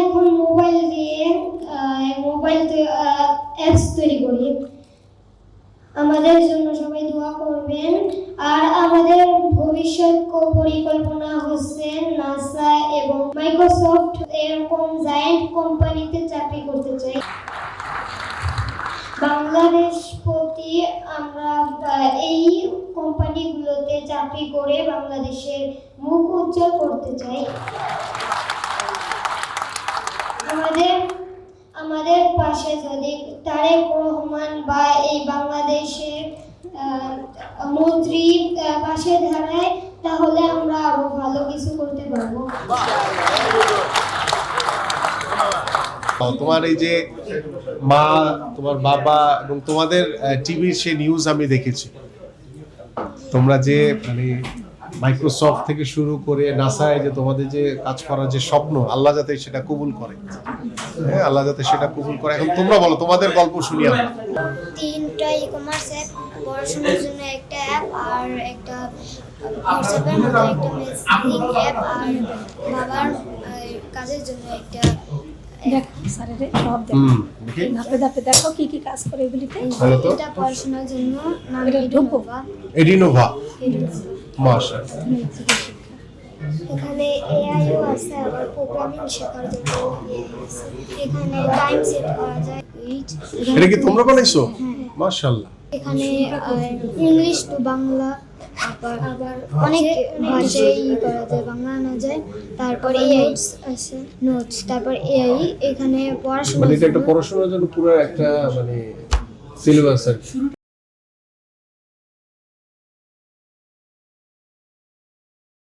এখন মোবাইল দিয়ে অ্যাপস তৈরি করি। আমাদের জন্য সবাই দোয়া করবেন। আর আমাদের ভবিষ্যৎ পরিকল্পনা হচ্ছে নাসা এবং মাইক্রোসফট এরকম জায়ান্ট কোম্পানিতে চাকরি করতে চাই। বাংলাদেশ প্রতি আমরা এই কোম্পানিগুলোতে চাকরি করে বাংলাদেশের মুখ উজ্জ্বল করতে চাই। আমাদের পাশে যদি তারেক রহমান বা এই বাংলাদেশের মন্ত্রী পাশে দাঁড়ায় তাহলে আমরা আরো ভালো কিছু করতে পারবো। তোমার এই যে মা, তোমার বাবা এবং তোমাদের টিভির সেই নিউজ আমি দেখেছি, তোমরা যে মানে মাইক্রোসফট থেকে শুরু করে নাসায় যে তোমাদের যে কাজ করার যে স্বপ্ন, আল্লাহ যাতে সেটা কবুল করে। হ্যাঁ, আল্লাহ যাতে সেটা কবুল করে। এখন তোমরা বলো, তোমাদের গল্প শুনি আমরা। 3টা ই-কমার্স অ্যাপ, পড়াশোনার জন্য একটা অ্যাপ, আর একটা হোয়াটসঅ্যাপের মতো একটা মেসেজিং অ্যাপ, আর বাবার কাজের জন্য একটা দেখো কি কি কাজ করে এগুলিতে। এটা পড়াশোনার জন্য নাম এডিনোভা। মাশাআল্লাহ। এখানে এআইও আছে, আবার প্রোগ্রামিং শেখার জন্য এখানে টাইম সেট করা যায়। এটা কি তোমরা বানাইছো? মাশাআল্লাহ। এখানে ইংলিশ টু বাংলা, আবার অনেক ভাষায় করা যায়, বাংলা না যায়। তারপর এআই আছে, নোটস, তারপর এআই এখানে পড়াশোনা, মানে এটা একটা পড়াশোনার জন্য পুরো একটা মানে সিলেবাস আর কি।